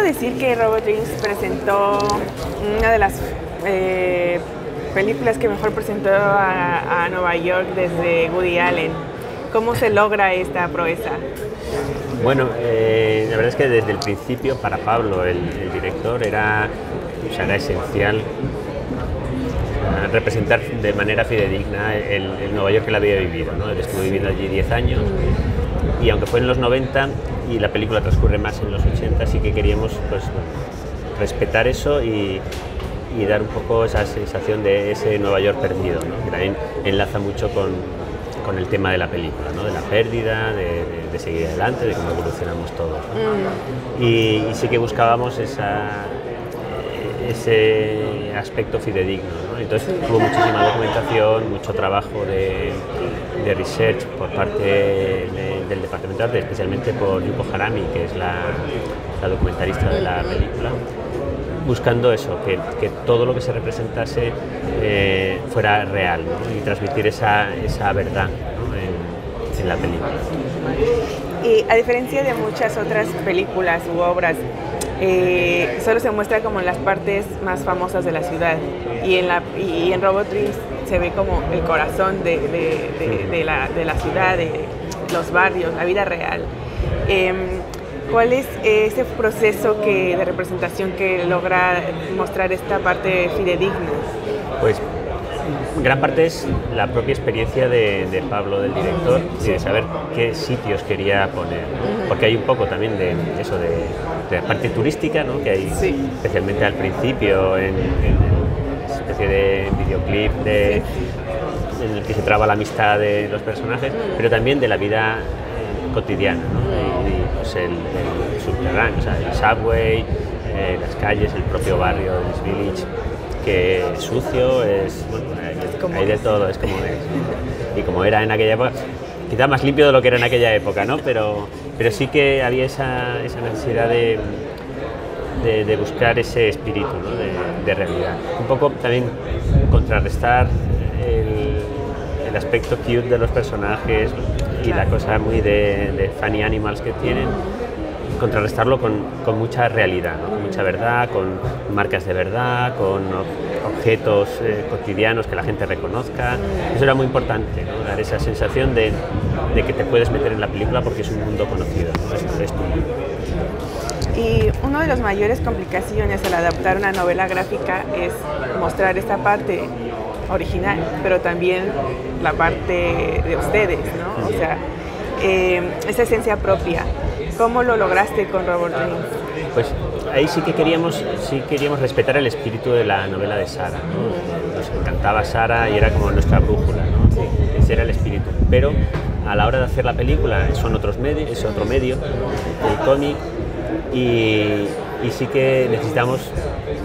decir que Robert Dreams presentó una de las películas que mejor presentó a Nueva York desde Woody Allen. ¿Cómo se logra esta proeza? Bueno, la verdad es que desde el principio para Pablo, el director, era esencial representar de manera fidedigna el Nueva York que él había vivido, ¿no? Él estuvo viviendo allí 10 años y aunque fue en los 90 y la película transcurre más en los 80, sí que queríamos pues, respetar eso y dar un poco esa sensación de ese Nueva York perdido, ¿no? Que también enlaza mucho con el tema de la película, ¿no? De la pérdida, de seguir adelante, de cómo evolucionamos todos, ¿no? Y sí que buscábamos ese aspecto fidedigno, ¿no? Entonces hubo muchísima documentación, mucho trabajo de research por parte del departamento de arte, especialmente por Yuko Harami, que es la documentalista de la película, buscando eso, que todo lo que se representase fuera real, ¿no? Y transmitir esa verdad, ¿no? en la película. Y a diferencia de muchas otras películas u obras, solo se muestra como las partes más famosas de la ciudad y en Robert Dreams se ve como el corazón de la ciudad, de los barrios, la vida real. ¿Cuál es ese proceso de representación que logra mostrar esta parte fidedigna? Pues gran parte es la propia experiencia de Pablo, del director, y de saber qué sitios quería poner, ¿no? Porque hay un poco también de eso, de la parte turística, ¿no? Que hay especialmente al principio, en una especie de videoclip en el que se traba la amistad de los personajes, pero también de la vida cotidiana, ¿no? Y pues el subterráneo, o sea, el subway, las calles, el propio barrio, el East Village, que es sucio, hay de todo, es como es. Y como era en aquella época, quizá más limpio de lo que era en aquella época, ¿no? Pero sí que había esa necesidad de buscar ese espíritu, ¿no? de realidad. Un poco también contrarrestar el aspecto cute de los personajes y la cosa muy de funny animals que tienen, contrarrestarlo con mucha realidad, ¿no? Con mucha verdad, con marcas de verdad, con objetos cotidianos que la gente reconozca. Eso era muy importante, ¿no? Dar esa sensación de que te puedes meter en la película porque es un mundo conocido, ¿no? Es tuyo. Y una de las mayores complicaciones al adaptar una novela gráfica es mostrar esta parte original, pero también la parte de ustedes, ¿no? O sea, esa esencia propia. ¿Cómo lo lograste con Robert Dreams? Pues ahí sí queríamos respetar el espíritu de la novela de Sara, ¿no? Nos encantaba Sara y era como nuestra brújula, ¿no? Sí. Ese era el espíritu. Pero a la hora de hacer la película es otro medio, el cómic, y sí que necesitamos,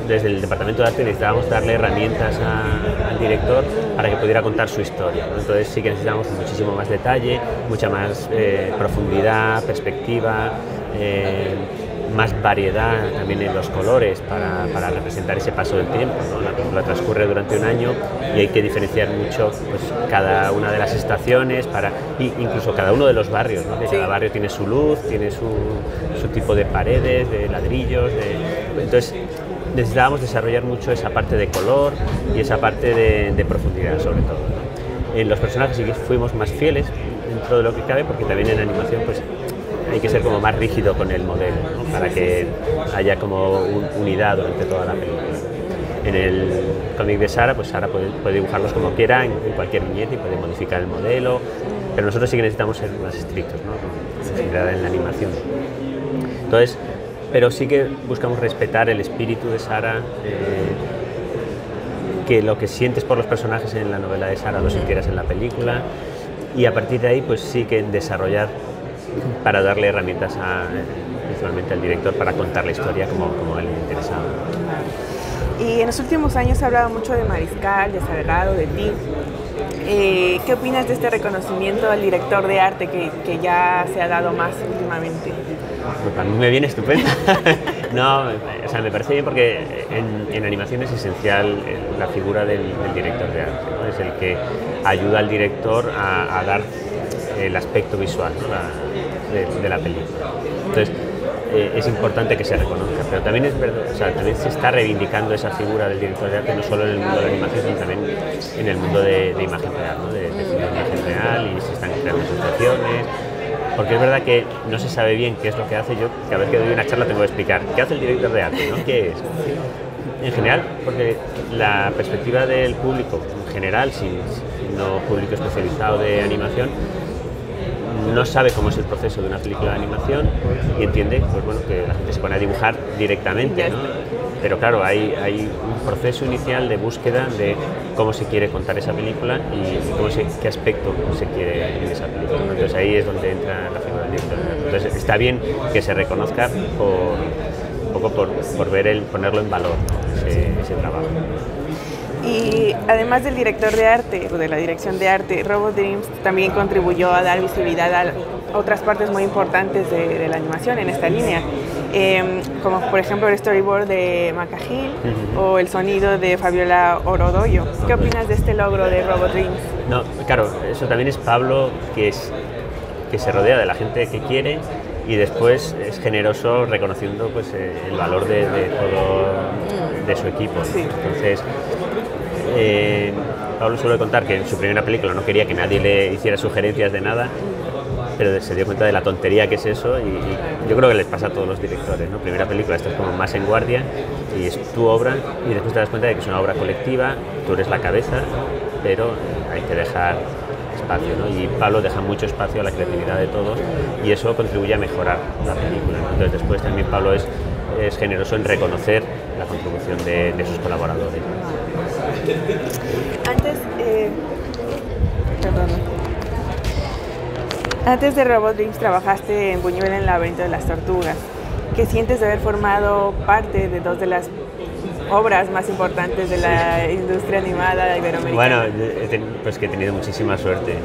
desde el departamento de arte, necesitábamos darle herramientas al director para que pudiera contar su historia, ¿no? Entonces sí que necesitamos muchísimo más detalle, mucha más profundidad, perspectiva, más variedad también en los colores para representar ese paso del tiempo, ¿no? La película transcurre durante un año y hay que diferenciar mucho pues, cada una de las estaciones, incluso cada uno de los barrios, ¿no? Que cada barrio tiene su luz, tiene su tipo de paredes, de ladrillos, entonces necesitábamos desarrollar mucho esa parte de color y esa parte de profundidad sobre todo, ¿no? En los personajes sí que fuimos más fieles dentro de lo que cabe, porque también en animación pues hay que ser como más rígido con el modelo, ¿no? Para que haya como unidad durante toda la película. En el cómic de Sara, pues Sara puede dibujarlos como quiera en cualquier viñeta y puede modificar el modelo, pero nosotros sí que necesitamos ser más estrictos, ¿no? Con sensibilidad en la animación. Entonces, pero sí que buscamos respetar el espíritu de Sara, que lo que sientes por los personajes en la novela de Sara lo sintieras en la película, y a partir de ahí pues sí que desarrollar para darle herramientas principalmente al director para contar la historia como a él le interesaba. Y en los últimos años se ha hablado mucho de Mariscal, de Salgado, de ti. ¿Qué opinas de este reconocimiento al director de arte que ya se ha dado más últimamente? Pues a mí me viene estupendo. No, o sea, me parece bien porque en animación es esencial la figura del director de arte, ¿no? Es el que ayuda al director a dar el aspecto visual, ¿no? de la película. Entonces, es importante que se reconozca, pero también es verdad, o sea, también se está reivindicando esa figura del director de arte, no solo en el mundo de la animación, sino también en el mundo de imagen real, ¿no? de cine de imagen real, y se están creando asociaciones, porque es verdad que no se sabe bien qué es lo que hace. Yo cada vez que doy una charla tengo que explicar qué hace el director de arte, ¿no? ¿Qué es? En general, porque la perspectiva del público en general, si no público especializado de animación, no sabe cómo es el proceso de una película de animación y entiende, pues bueno, que la gente se pone a dibujar directamente, ¿no? Pero claro, hay un proceso inicial de búsqueda de cómo se quiere contar esa película y qué aspecto se quiere en esa película, ¿no? Entonces ahí es donde entra la figura del director. Entonces está bien que se reconozca un poco por ponerlo en valor, ¿no? ese trabajo. Y además del director de arte o de la dirección de arte, Robot Dreams también contribuyó a dar visibilidad a otras partes muy importantes de la animación en esta línea, como por ejemplo el storyboard de Macajil o el sonido de Fabiola Orodoyo. ¿Qué opinas de este logro de Robot Dreams? No, claro, eso también es Pablo, que se rodea de la gente que quiere y después es generoso reconociendo pues, el valor de todo de su equipo. Sí. Entonces, Pablo suele contar que en su primera película no quería que nadie le hiciera sugerencias de nada, pero se dio cuenta de la tontería que es eso, y yo creo que les pasa a todos los directores, ¿no? Primera película estás como más en guardia y es tu obra, y después te das cuenta de que es una obra colectiva, tú eres la cabeza, pero hay que dejar espacio, ¿no? Y Pablo deja mucho espacio a la creatividad de todos y eso contribuye a mejorar la película, ¿no? Entonces después también Pablo es generoso en reconocer la contribución de sus colaboradores. Antes de Robot Dreams trabajaste en Buñuel en el laberinto de las tortugas. ¿Qué sientes de haber formado parte de dos de las obras más importantes de la industria animada iberoamericana? Bueno, pues que he tenido muchísima suerte.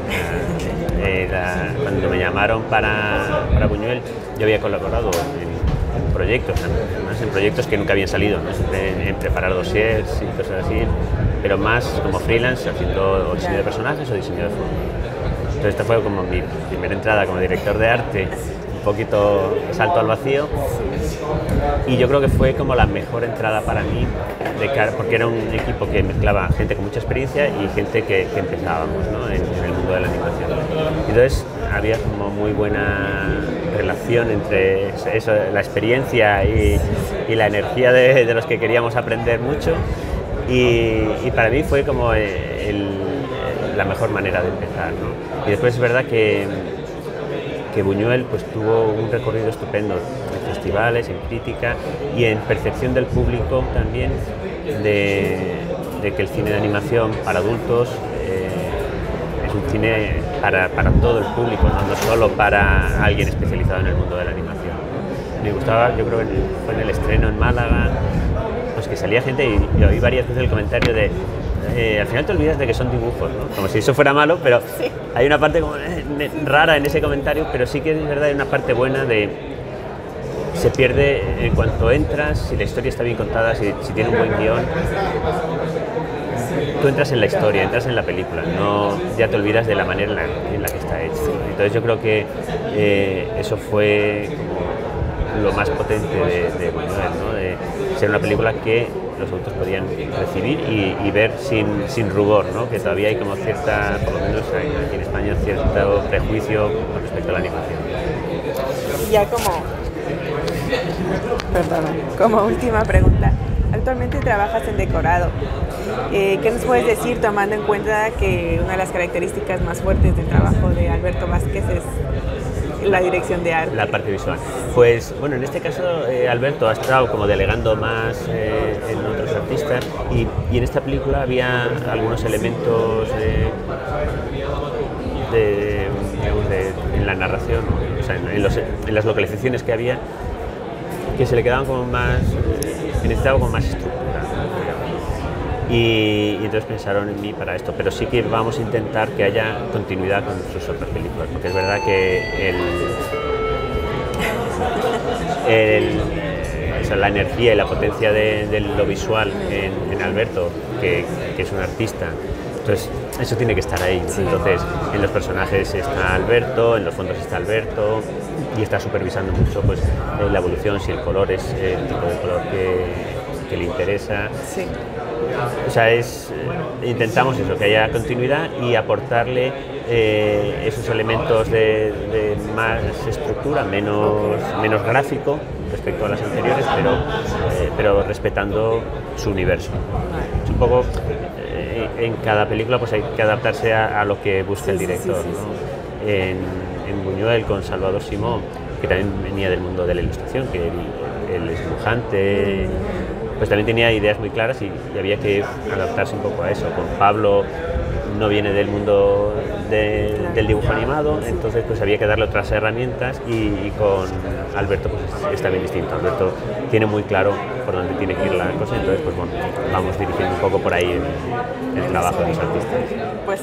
Cuando me llamaron para Buñuel, yo había colaborado en proyectos, además en proyectos que nunca habían salido, ¿no? Siempre en preparar dossiers y cosas así, pero más como freelance, haciendo diseño de personajes o diseño de fondo. Entonces esta fue como mi primera entrada como director de arte, un poquito salto al vacío, y yo creo que fue como la mejor entrada para mí, porque era un equipo que mezclaba gente con mucha experiencia y gente que empezábamos, ¿no? en el mundo de la animación. Entonces había como muy buena relación entre eso, la experiencia y la energía de los que queríamos aprender mucho, y para mí fue como la mejor manera de empezar, ¿no? Y después es verdad que Buñuel pues tuvo un recorrido estupendo en festivales, en crítica y en percepción del público también de que el cine de animación para adultos es un cine para todo el público, no solo para alguien especializado en el mundo de la animación. Me gustaba, yo creo que fue en el estreno en Málaga, pues que salía gente y oí varias veces el comentario de al final te olvidas de que son dibujos, ¿no? Como si eso fuera malo, pero sí. Hay una parte como rara en ese comentario, pero sí que es verdad, hay una parte buena se pierde en cuanto entras, si la historia está bien contada, si tiene un buen guión, tú entras en la historia, entras en la película, ya te olvidas de la manera en la que está hecha. Entonces yo creo que eso fue como lo más potente de Buñuel, ¿no? De ser una película que los adultos podían recibir y ver sin rubor, ¿no? Que todavía hay como cierta, por lo menos aquí en España, cierto prejuicio con respecto a la animación. Ya como última pregunta, actualmente trabajas en decorado. ¿Qué nos puedes decir tomando en cuenta que una de las características más fuertes del trabajo de Alberto Vázquez es la dirección de arte? La parte visual. Pues bueno, en este caso Alberto ha estado como delegando más en otros artistas y en esta película había algunos elementos en la narración, o sea, en las localizaciones que había, que se le quedaban como más, que necesitaba como más estructura. Y entonces pensaron en mí para esto, pero sí que vamos a intentar que haya continuidad con sus otras películas, porque es verdad que o sea, la energía y la potencia de lo visual en Alberto, que es un artista Entonces, eso tiene que estar ahí. Sí. Entonces, en los personajes está Alberto, en los fondos está Alberto, y está supervisando mucho pues, la evolución, si el color es el tipo de color que le interesa. Sí. O sea, intentamos eso, que haya continuidad y aportarle esos elementos de más estructura, menos gráfico respecto a las anteriores, pero respetando su universo. Es un poco, en cada película pues hay que adaptarse a lo que busca el director, ¿no? En Buñuel, con Salvador Simó, que también venía del mundo de la ilustración, que él es dibujante, pues también tenía ideas muy claras y había que adaptarse un poco a eso. Con Pablo no viene del mundo del dibujo animado, entonces pues había que darle otras herramientas, y con Alberto pues es también distinto. Alberto tiene muy claro por dónde tiene que ir la cosa, entonces pues bueno, vamos dirigiendo un poco por ahí el trabajo de los artistas. Pues